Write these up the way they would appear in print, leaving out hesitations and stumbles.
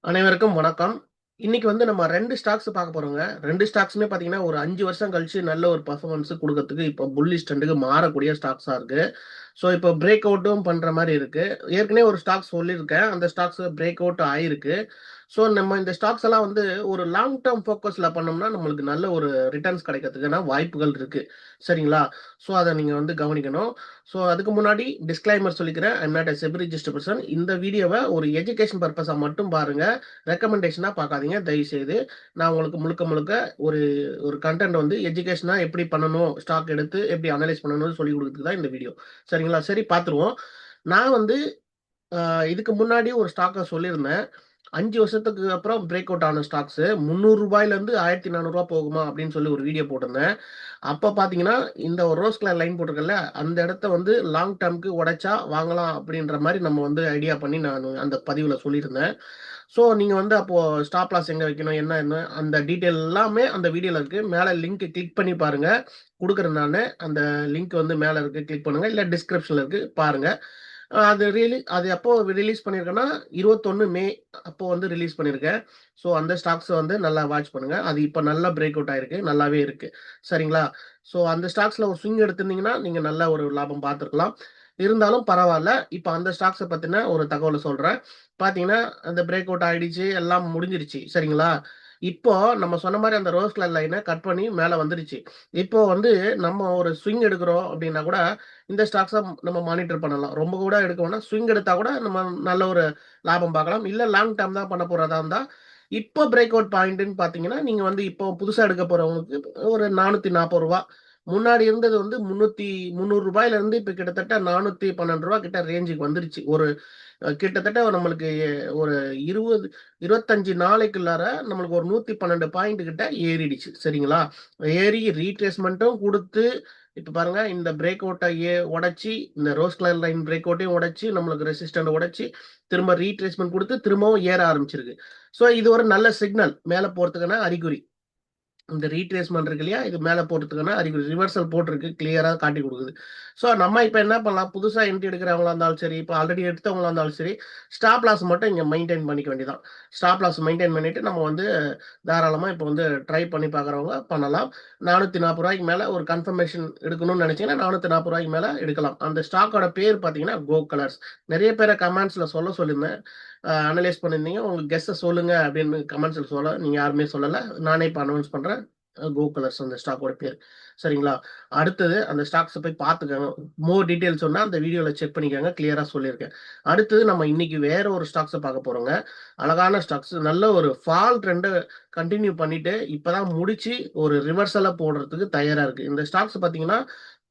அனைவருக்கும் வணக்கம். இன்னைக்கு வந்து நம்ம 2 ஸ்டாக்ஸ் பார்க்க போறோங்க. 2 ஸ்டாக்ஸுமே பார்த்தீங்கன்னா, ஒரு 5 வருஷம் கழிச்சு நல்ல ஒரு பெர்ஃபார்மன்ஸ் குடுக்கறதுக்கு இப்போ புல்லிஷ் ட்ரெண்டுக்கு மாறக்கூடிய ஸ்டாக்ஸா இருக்கு. ஸோ, இப்போ பிரேக் அவுட்டும் பண்ற மாரி இருக்கு. ஏற்கனவே ஒரு ஸ்டாக்ஸ் சொல்லியிருக்கேன். அந்த ஸ்டாக்ஸ் பிரேக் அவுட் ஆயிருக்கு. ஸோ, நம்ம இந்த ஸ்டாக்ஸ் எல்லாம் வந்து ஒரு லாங் டெர்ம் ஃபோக்கஸ்ல பண்ணோம்னா, நம்மளுக்கு நல்ல ஒரு ரிட்டர்ன்ஸ் கிடைக்கிறதுக்கான வாய்ப்புகள் இருக்கு. சரிங்களா? ஸோ, அத நீங்க வந்து கவனிக்கணும். ஸோ, அதுக்கு முன்னாடி டிஸ்க்ளைமர் சொல்லிக்கிறேன். I am not a SEBI registered person. இந்த வீடியோவ ஒரு எஜுகேஷன் பர்ப்பஸா மட்டும் பாருங்க. ரெக்கமெண்டேஷனா பார்க்காதீங்க தயவுசெய்து. நான் உங்களுக்கு முழுக்க முழுக்க ஒரு ஒரு கன்டென்ட் வந்து எஜுகேஷனா எப்படி பண்ணணும், ஸ்டாக் எடுத்து எப்படி அனலைஸ் பண்ணணும்னு சொல்லிக் குடுக்குறதுக்கு தான் இந்த வீடியோ. சரிங்களா? சரி பார்த்துருவோம். நான் வந்து இதுக்கு முன்னாடி ஒரு ஸ்டாக்க சொல்லியிருந்தேன். 5 வருஷத்துக்கு அப்புறம் பிரேக் அவுட் ஆன ஸ்டாக்ஸு ரூ. 300லேருந்து ரூ. 1400 போகுமா அப்படின்னு சொல்லி ஒரு வீடியோ போட்டிருந்தேன். அப்ப பார்த்தீங்கன்னா, இந்த ஒரு ரோஸ் கலர் லைன் போட்டிருக்கேன்ல, அந்த இடத்த வந்து லாங் டெர்ம்க்கு உடைச்சா வாங்கலாம் அப்படின்ற மாரி நம்ம வந்து ஐடியா பண்ணி நானு அந்த பதிவுல சொல்லியிருந்தேன். ஸோ, நீங்க வந்து அப்போ ஸ்டாப் லாஸ் எங்க வைக்கணும், என்ன அந்த டீட்டெயில் எல்லாமே அந்த வீடியோல இருக்கு. மேல லிங்க் கிளிக் பண்ணி பாருங்க. குடுக்குறேன் நானு. அந்த லிங்க் வந்து மேல இருக்கு. கிளிக் பண்ணுங்க. இல்ல டிஸ்கிரிப்ஷன்ல இருக்கு. பாருங்க. அது எப்போ ரிலீஸ் பண்ணியிருக்கேன்னா, 21 மே அப்போ வந்து ரிலீஸ் பண்ணியிருக்கேன். ஸோ, அந்த ஸ்டாக்ஸ வந்து நல்லா வாட்ச் பண்ணுங்க. அது இப்ப நல்லா பிரேக் அவுட் ஆயிருக்கு. நல்லாவே இருக்கு. சரிங்களா? ஸோ, அந்த ஸ்டாக்ஸ்ல ஒரு ஸ்விங் எடுத்திருந்தீங்கன்னா, நீங்க நல்ல ஒரு லாபம் பார்த்துருக்கலாம். இருந்தாலும் பரவால்ல. இப்ப அந்த ஸ்டாக்ஸ பத்தின ஒரு தகவல சொல்றேன். பார்த்தீங்கன்னா, அந்த பிரேக் அவுட் ஆயிடுச்சு. எல்லாம் முடிஞ்சிருச்சு. சரிங்களா? இப்போ நம்ம சொன்ன மாரி அந்த ரோஸ் கலர் லைன கட் பண்ணி மேல வந்துருச்சு. இப்போ வந்து நம்ம ஒரு ஸ்விங் எடுக்கிறோம் அப்டின்னா கூட, இந்த ஸ்டாக்ஸ நம்ம மானிட்டர் பண்ணலாம். ரொம்ப கூட எடுக்க வேணாம். ஸ்விங் எடுத்தா கூட நம்ம நல்ல ஒரு லாபம் பார்க்கலாம். இல்ல லாங் டெர்ம் தான் பண்ண போறதா இருந்தா, இப்போ பிரேக் அவுட் பாயிண்ட்ன்னு பார்த்தீங்கன்னா, நீங்க வந்து இப்போ புதுசா எடுக்க போறவங்களுக்கு ஒரு ரூ. 440 முன்னாடி இருந்தது வந்து 300 இப்ப கிட்டத்தட்ட ரூ. 412 கிட்ட ரேஞ்சுக்கு வந்துருச்சு. ஒரு கிட்டத்தட்ட நம்மளுக்கு ஒரு 20 25 நாளைக்குள்ளார நம்மளுக்கு ஒரு 112 பாயிண்ட் கிட்ட ஏறிடுச்சு. சரிங்களா? ஏறி ரீட்ரேஸ்மென்ட்டும் குடுத்து, இப்ப பாருங்க இந்த பிரேக் அவுட்ட உடைச்சு, இந்த ரோஸ் கலர் லைன் பிரேக் அவுட்டையும் உடைச்சு, நம்மளுக்கு ரெசிஸ்டன்ட் உடைச்சு, திரும்ப ரீட்ரேஸ்மென்ட் குடுத்து, திரும்பவும் ஏற ஆரம்பிச்சிருக்கு. ஸோ இது ஒரு நல்ல சிக்னல். மேல போறதுக்கான அறிகுறி. இந்த ரீட்ரேஸ்மென்ட் இருக்கு இல்லையா? இது மேல போட்டதுக்கான அறிகுறி. ரிவர்சல் போட்டிருக்கு. கிளியரா காட்டிக் குடுக்குது. ஸோ நம்ம இப்ப என்ன பண்ணலாம்? புதுசா என்ட்ரி எடுக்கிறவங்களா இருந்தாலும் சரி, இப்ப ஆல்ரெடி எடுத்தவங்களா இருந்தாலும் சரி, ஸ்டாப் லாஸ் மட்டும் இங்க மெயின்டெயின் பண்ணிக்க வேண்டியதுதான். ஸ்டாப் லாஸ் மெயின்டெயின் பண்ணிட்டு நம்ம வந்து தாராளமா இப்ப வந்து ட்ரை பண்ணி பார்க்குறவங்க பண்ணலாம். ரூ. 440 மேல ஒரு கன்ஃபர்மேஷன் எடுக்கணும்னு நினைச்சீங்கன்னா, ரூ. 440 மேல எடுக்கலாம். அந்த ஸ்டாக்கோட பேர் பார்த்தீங்கன்னா, கோ கலர்ஸ். நெறைய பேர கமெண்ட்ஸ்ல சொல்லியிருந்தேன். அனலைஸ் பண்ணியிருந்தீங்க. உங்க கெஸ்ஸ சொல்லுங்க அப்படின்னு கமெண்ட்ஸ்ல நீங்க யாருமே சொல்லல. நானே இப்ப அனௌன்ஸ் பண்றேன். கோ கலர்ஸ் அந்த ஸ்டாக்கோட பேரு. சரிங்களா? அடுத்தது அந்த ஸ்டாக்ஸ போய் பார்த்துக்கங்க. மோர் டீட்டெயில்ஸ் சொன்னா அந்த வீடியோல செக் பண்ணிக்கங்க. கிளியரா சொல்லியிருக்கேன். அடுத்தது நம்ம இன்னைக்கு வேற ஒரு ஸ்டாக்ஸ பார்க்க போறோங்க. அழகான ஸ்டாக்ஸ். நல்ல ஒரு ஃபால் ட்ரெண்ட கன்டின்யூ பண்ணிட்டு, இப்பதான் முடிச்சு ஒரு ரிவர்சலா போடுறதுக்கு தயாரா இருக்கு. இந்த ஸ்டாக்ஸ் பார்த்தீங்கன்னா,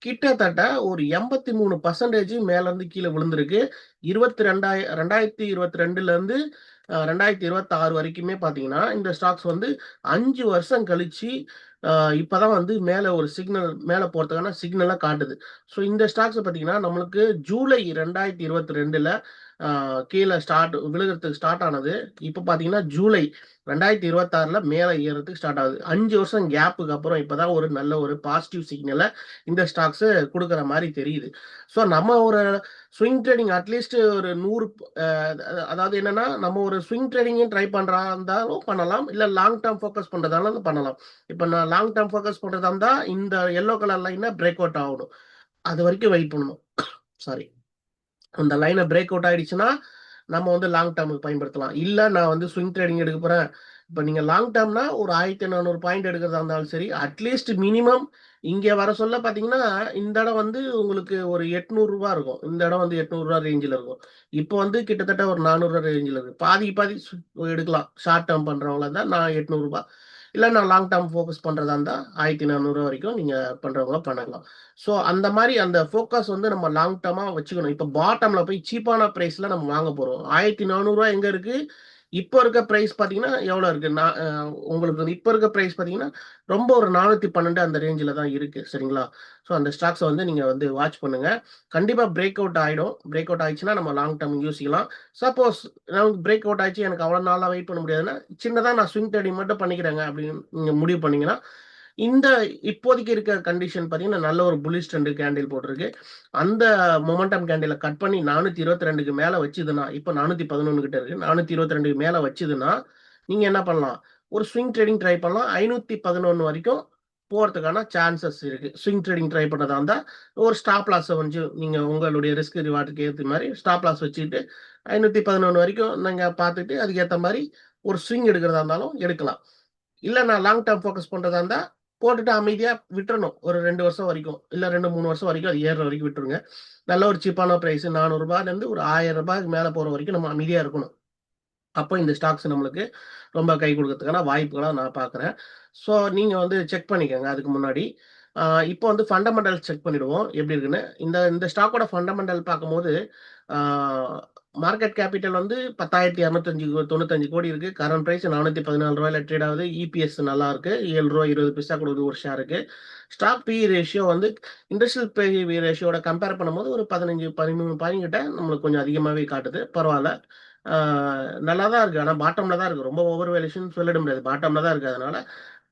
கிட்டத்தட்ட ஒரு 83% மேல இருந்து கீழ விழுந்திருக்கு. 2022லேருந்து 2026 வரைக்குமே பார்த்தீங்கன்னா, இந்த ஸ்டாக்ஸ் வந்து 5 வருஷம் கழிச்சு, அ இப்பதான் வந்து மேல ஒரு மேல போறதுக்கான சிக்னலா காட்டுது. ஸோ இந்த ஸ்டாக்ஸ் பார்த்தீங்கன்னா, நம்மளுக்கு ஜூலை 2022ல கீழ விழுகுறதுக்கு ஸ்டார்ட் ஆனது. இப்ப பார்த்தீங்கன்னா, ஜூலை 2026ல மேல ஏறுறதுக்கு ஸ்டார்ட் ஆகுது. 5 வருஷம் கேப்புக்கு அப்புறம் இப்பதான் ஒரு நல்ல ஒரு பாசிட்டிவ் சிக்னல இந்த ஸ்டாக்ஸ் குடுக்குற மாரி தெரியுது. ஸோ நம்ம ஒரு ஸ்விங் ட்ரேடிங் அட்லீஸ்ட் ஒரு 100 அ அதாவது என்னன்னா, நம்ம ஒரு ஸ்விங் ட்ரேடிங்கும் ட்ரை பண்றா இருந்தாலும் பண்ணலாம். இல்ல லாங் டெர்ம் ஃபோக்கஸ் பண்றதா இருந்தாலும் பண்ணலாம். இப்ப நான் லாங் டெர்ம் ஃபோக்கஸ் பண்றதா இருந்தா, இந்த எல்லோ கலர் லைன பிரேக் அவுட் ஆகணும். அதுவரைக்கும் வெயிட் பண்ணணும். சாரி. அந்த லைன பிரேக் அவுட் ஆயிடுச்சுன்னா, நம்ம வந்து லாங் டெர்ம்க்கு பயன்படுத்தலாம். இல்ல நான் வந்து ஸ்விங் ட்ரேடிங் எடுக்க போறேன். இப்ப நீங்க லாங் டெர்ம்னா ஒரு 1400 பாயிண்ட் எடுக்கிறதா இருந்தாலும் சரி, அட்லீஸ்ட் மினிமம் இங்க வர சொல்ல பார்த்தீங்கன்னா, இந்த இடம் வந்து உங்களுக்கு ஒரு ரூ. 800 இருக்கும். இந்த இடம் வந்து ரூ. 800 ரேஞ்சுல இருக்கும். இப்போ வந்து கிட்டத்தட்ட ஒரு ரூ. 400 ரேஞ்சுல இருக்கு. பாதிக்கு பாதி எடுக்கலாம். ஷார்ட் டெர்ம் பண்றவங்களா இருந்தா நான் ரூ. 800 இல்ல நான் லாங் டெர்ம் ஃபோக்கஸ் பண்றதா இருந்தா ரூ. 1400 வரைக்கும் நீங்க பண்றவங்க பண்ணலாம். ஸோ அந்த மாரி அந்த ஃபோக்கஸ் வந்து நம்ம லாங் டெர்மா வச்சுக்கணும். இப்ப பாட்டம்ல போய் சீப்பான பிரைஸ்ல நம்ம வாங்க போறோம். ரூ. 1400 எங்க இருக்கு? இப்ப இருக்க பிரைஸ் பார்த்தீங்கன்னா, எவ்வளோ இருக்கு? நான் உங்களுக்கு வந்து இப்ப இருக்க பிரைஸ் பார்த்தீங்கன்னா, ரொம்ப ஒரு 412 அந்த ரேஞ்சுல தான் இருக்கு. சரிங்களா? ஸோ அந்த ஸ்டாக்ஸ வந்து நீங்க வந்து வாட்ச் பண்ணுங்க. கண்டிப்பா பிரேக் அவுட் ஆயிடும். பிரேக் அவுட் ஆயிடுச்சுன்னா, நம்ம லாங் டெர்ம் யோசிக்கலாம். சப்போஸ் நமக்கு பிரேக் அவுட் ஆயிடுச்சு, எனக்கு அவ்வளோ நாளா வெயிட் பண்ண முடியாதுன்னா, சின்னதா நான் ஸ்விங் ட்ரேடிங் மட்டும் பண்ணிக்கிறேங்க அப்படின்னு நீங்க முடிவு பண்ணீங்கன்னா, இந்த இப்போதைக்கு இருக்க கண்டிஷன் பார்த்தீங்கன்னா நல்ல ஒரு புல்லிஷ் ட்ரெண்ட் கேண்டில் போட்டிருக்கு. அந்த மொமெண்டம் கேண்டில கட் பண்ணி 422க்கு மேல வச்சுதுன்னா, இப்போ 411 கிட்ட இருக்கு. 422க்கு மேல வச்சுதுன்னா, நீங்க என்ன பண்ணலாம்? ஒரு ஸ்விங் ட்ரேடிங் ட்ரை பண்ணலாம். 511 வரைக்கும் போறதுக்கான சான்சஸ் இருக்கு. ஸ்விங் ட்ரேடிங் ட்ரை பண்றதா இருந்தா, ஒரு ஸ்டாப் லாஸ கொஞ்சம் நீங்க உங்களுடைய ரிஸ்க் ரிவார்டுக்கு ஏத்த மாரி ஸ்டாப் லாஸ் வச்சுட்டு 511 வரைக்கும் நீங்க பார்த்துட்டு, அதுக்கு ஏத்த மாரி ஒரு ஸ்விங் எடுக்கிறதா இருந்தாலும் எடுக்கலாம். இல்ல நான் லாங் டெர்ம் ஃபோக்கஸ் பண்றதா இருந்தா, போட்டுட்டு அமைதியா விட்டுறணும். ஒரு 2 வருஷம் வரைக்கும். இல்ல 2, 3 வருஷம் வரைக்கும் அது ஏறுற வரைக்கும் விட்டுருங்க. நல்ல ஒரு சீப்பான பிரைஸ் ரூ. 400லேருந்து ஒரு ரூ. 1000க்கு மேல போற வரைக்கும் நம்ம அமைதியா இருக்கணும். அப்போ இந்த ஸ்டாக்ஸ் நம்மளுக்கு ரொம்ப கை குடுக்கறதுக்கான வாய்ப்புகளா நான் பார்க்குறேன். ஸோ நீங்க வந்து செக் பண்ணிக்கங்க அதுக்கு முன்னாடி. ஆ இப்போ வந்து ஃபண்டமெண்டல்ஸ் செக் பண்ணிடுவோம். எப்படி இருக்குன்னு. இந்த இந்த ஸ்டாக்கோட ஃபண்டமெண்டல் பார்க்கும்போது, ஆ மார்க்கெட் கேபிட்டல் வந்து 10,295 கோடி இருக்கு. கரண்ட் பிரைஸ் ரூ. 414ல ட்ரேட் ஆகுது. இபிஎஸ் நல்லா இருக்கு. ரூ. 7.20 கொடுக்குது ஒரு ஷேருக்கு. ஸ்டாக் பி ரேஷியோ வந்து இண்டஸ்ட்ரியல் பி ரேஷியோட கம்பேர் பண்ணும்போது ஒரு 15, 13 பாயிண்ட் கிட்ட நம்மளுக்கு கொஞ்சம் அதிகமாவே காட்டுது. பரவால்ல. ஆ நல்லா தான் இருக்கு. ஆனா பாட்டம்ல தான் இருக்கு. ரொம்ப ஓவர் வேல்யூஷன் சொல்லிட முடியாது. பாட்டம்ல தான் இருக்கு. அதனால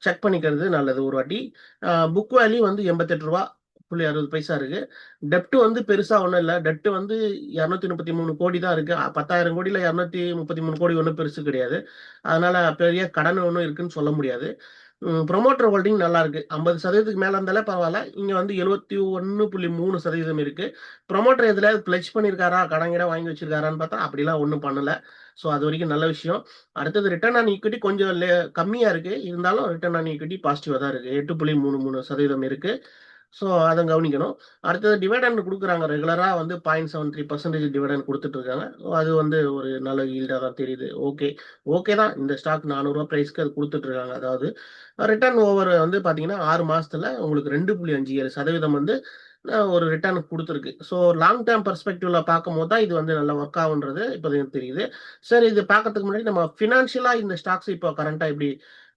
செக் பண்ணிக்கிறது நல்லது ஒரு வாட்டி. புக் வேல்யூ வந்து ரூ. 88.60 இருக்கு. டெப்ட் வந்து பெருசா ஒண்ணும் இல்ல. டெப்ட் வந்து 233 கோடி தான் இருக்கு. 10,000 கோடியில 233 கோடி ஒண்ணும் பெருசு கிடையாது. அதனால பெரிய கடன் ஒண்ணும் இருக்குன்னு சொல்ல முடியாது. புரமோட்டர் ஹோல்டிங் நல்லா இருக்கு. 50% மேல இருந்தாலே பரவால்ல. இங்க வந்து 71.3% இருக்கு. புரமோட்டர் எதுலயாவது பிளட்ஜ் பண்ணியிருக்காரா? கடன் கிடன் வாங்கி வச்சிருக்காரான்னு பார்த்தா, அப்படிலாம் ஒண்ணும் பண்ணல. ஸோ அதுவரைக்கும் நல்ல விஷயம். அடுத்தது ரிட்டர்ன் ஆன் ஈக்விட்டி கொஞ்சம் கம்மியா இருக்கு. இருந்தாலும் ரிட்டர்ன் ஆன் ஈக்விட்டி பாசிட்டிவா தான் இருக்கு. 8.33% இருக்கு. ஸோ அத கவனிக்கணும். அடுத்தது டிவிடெண்ட் குடுக்குறாங்க. ரெகுலரா வந்து 0.73% டிவிடெண்ட் குடுத்துட்டு இருக்காங்க. அது வந்து ஒரு நல்ல ஈல்டா தான் தெரியுது. ஓகே. ஓகே தான். இந்த ஸ்டாக் ரூ. 400 பிரைஸ்க்கு அது குடுத்துட்டு இருக்காங்க. அதாவது ரிட்டர்ன் ஓவர் வந்து பார்த்தீங்கன்னா, 6 மாசத்துல உங்களுக்கு 2.57% வந்து ஒரு ரிட்டர்ன் குடுத்துருக்கு. ஸோ லாங் டெர்ம் பெர்ஸ்பெக்டிவ்ல பார்க்கும்போது தான் இது வந்து நல்லா வொர்க் ஆகுன்றது இப்போதைக்கு தெரியுது. சரி இது பார்க்கறதுக்கு முன்னாடி நம்ம ஃபினான்ஷியலா இந்த ஸ்டாக்ஸ் இப்போ கரண்ட்டா எப்படி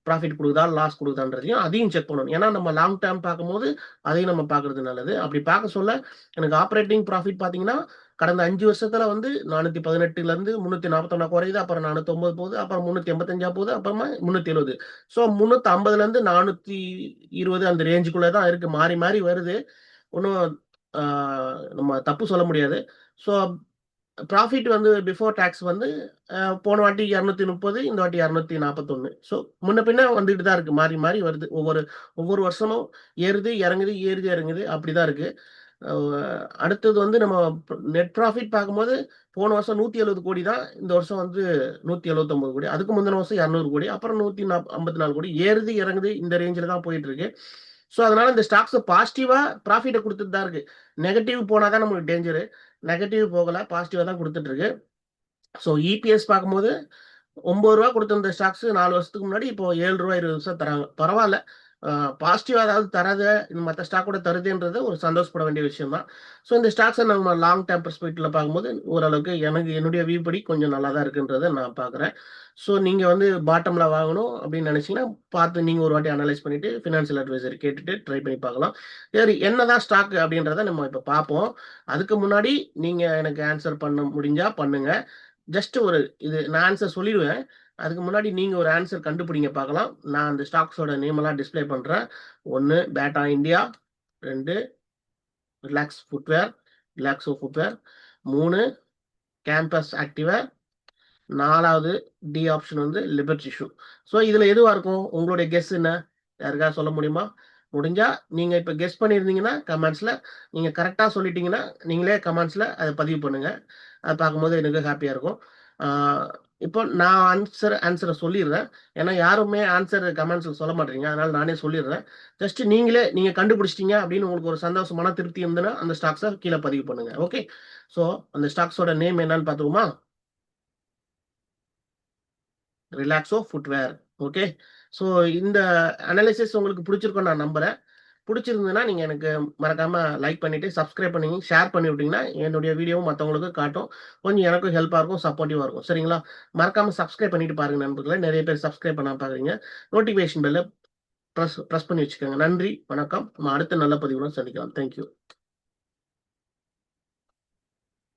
ப்ராஃபிட் குடுக்குதா? லாஸ் குடுக்குதான்றதையும் அதையும் செக் பண்ணணும். ஏன்னா நம்ம லாங் டெர்ம் பார்க்கும்போது அதையும் நம்ம பார்க்கறது நல்லது. அப்படி பார்க்க சொல்ல எனக்கு ஆப்பரேட்டிங் ப்ராஃபிட் பார்த்தீங்கன்னா, கடந்த 5 வருஷத்துல வந்து 418லருந்து 341 குறையுது. அப்புறம் 409 போகுது. அப்புறம் 385 போகுது. அப்புறமா 370. ஸோ 350லருந்து 420 அந்த ரேஞ்சுக்குள்ள தான் இருக்கு. மாறி மாறி வருது. ஒண்ணும் ஆ நம்ம தப்பு சொல்ல முடியாது. ஸோ ப்ராஃபிட் வந்து பிஃபோர் டாக்ஸ் வந்து போன வாட்டி 230 இந்த வாட்டி 241. ஸோ முன்ன பின்ன வந்துட்டு தான் இருக்கு. மாறி மாறி வருது. ஒவ்வொரு ஒவ்வொரு வருஷமும் ஏறுது, இறங்குது, ஏறுது, இறங்குது. அப்படிதான் இருக்கு. அ அடுத்தது வந்து நம்ம நெட் ப்ராஃபிட் பார்க்கும்போது, போன வருஷம் 170 கோடி தான். இந்த வருஷம் வந்து 179 கோடி. அதுக்கு முந்தின வருஷம் 200 கோடி. அப்புறம் 154 கோடி. ஏறுது, இறங்குது இந்த ரேஞ்சில தான் போயிட்டு இருக்கு. ஸோ அதனால இந்த ஸ்டாக்ஸ் பாசிட்டிவா ப்ராஃபிட்ட குடுத்துட்டு தான் இருக்கு. நெகட்டிவ் போனா தான் நமக்கு டேஞ்சரு. நெகட்டிவ் போகல. பாசிட்டிவா தான் குடுத்துட்டு இருக்கு. ஸோ இபிஎஸ் பார்க்கும்போது ரூ. 9 குடுத்திருந்த ஸ்டாக்ஸ் 4 வருஷத்துக்கு முன்னாடி இப்போ ரூ. 7.20 தராங்க. பரவால்ல. பாசிட்டிவா ஏதாவது தராத மத்த ஸ்டாக் கூட தருதுன்றது ஒரு சந்தோஷப்பட வேண்டிய விஷயம் தான். ஸோ இந்த ஸ்டாக்ஸ நம்ம லாங் டெர்ம் பெர்ஸ்பெக்டிவ்ல பார்க்கும்போது ஓரளவுக்கு எனக்கு என்னுடைய வியூ படி கொஞ்சம் நல்லா தான் இருக்குன்றத நான் பார்க்குறேன். ஸோ நீங்க வந்து பாட்டம்ல வாங்கணும் அப்படின்னு நினைச்சீங்கன்னா, பார்த்து நீங்க ஒரு வாட்டி அனலைஸ் பண்ணிட்டு ஃபினான்ஷியல் அட்வைசர் கேட்டுட்டு ட்ரை பண்ணி பார்க்கலாம். சரி என்னதான் ஸ்டாக் அப்படின்றத நம்ம இப்ப பார்ப்போம். அதுக்கு முன்னாடி நீங்க எனக்கு ஆன்ஸர் பண்ண முடிஞ்சா பண்ணுங்க. ஜஸ்ட் ஒரு இது நான் ஆன்ஸர் சொல்லிருவேன். அதுக்கு முன்னாடி நீங்க ஒரு ஆன்ஸர் கண்டுபிடிங்க பார்க்கலாம். நான் அந்த ஸ்டாக்ஸோட நேம் எல்லாம் டிஸ்ப்ளே பண்றேன். 1 Bata India, 2 Relax footwear, Relaxo footwear, 3 Campus Activewear, 4வது டி ஆப்ஷன் வந்து லிபர்ட்டி ஷூ. ஸோ இதுல எதுவா இருக்கும்? உங்களுடைய கெஸ் என்ன? யாருக்காவது சொல்ல முடியுமா? முடிஞ்சா நீங்க இப்ப கெஸ் பண்ணியிருந்தீங்கன்னா, கமெண்ட்ஸ்ல நீங்க கரெக்ட்டா சொல்லிட்டீங்கன்னா, நீங்களே கமெண்ட்ஸ்ல அத பதிவு பண்ணுங்க. அத பார்க்கும்போது எனக்கு ஹேப்பியா இருக்கும். ஆ இப்போ நான் ஆன்ஸர சொல்லிர்றேன். ஏன்னா யாருமே ஆன்ஸர் கமெண்ட்ஸ்ல சொல்ல மாட்றீங்க. அதனால நானே சொல்லிர்றேன். ஜஸ்ட் நீங்க கண்டுபிடிச்சிட்டீங்க அப்படின்னு உங்களுக்கு ஒரு சந்தோஷம், மன திருப்தி இருந்ததுன்னா, அந்த ஸ்டாக்ஸ கீழ பதிவு பண்ணுங்க. ஓகே. ஸோ அந்த ஸ்டாக்ஸோட நேம் என்னன்னு பார்த்துருவோமா? ரிலாக்ஸோ ஃபுட்வேர். ஓகே. ஸோ இந்த அனாலிசிஸ் உங்களுக்கு பிடிச்சிருக்கும்னு நான் நம்புறேன். புடிச்சிருந்ததுன்னா, நீங்க எனக்கு மறக்காம லைக் பண்ணிட்டு, சப்ஸ்கிரைப் பண்ணி, ஷேர் பண்ணி விட்டீங்கன்னா, என்னுடைய வீடியோவும் மத்தவங்களுக்கு காட்டும். கொஞ்சம் எனக்கும் ஹெல்ப்பா இருக்கும், சப்போர்ட்டிவா இருக்கும். சரிங்களா? மறக்காம சப்ஸ்கிரைப் பண்ணிட்டு பாருங்க நண்பர்களே. நெறைய பேர் சப்ஸ்கிரைப் பண்ணாம பார்க்குறீங்க. நோட்டிஃபிகேஷன் பெல்ல பிரஸ் பிரஸ் பண்ணி வச்சுக்கோங்க. நன்றி, வணக்கம். நம்ம அடுத்த நல்ல பதிவுல சந்திக்கலாம். Thank you.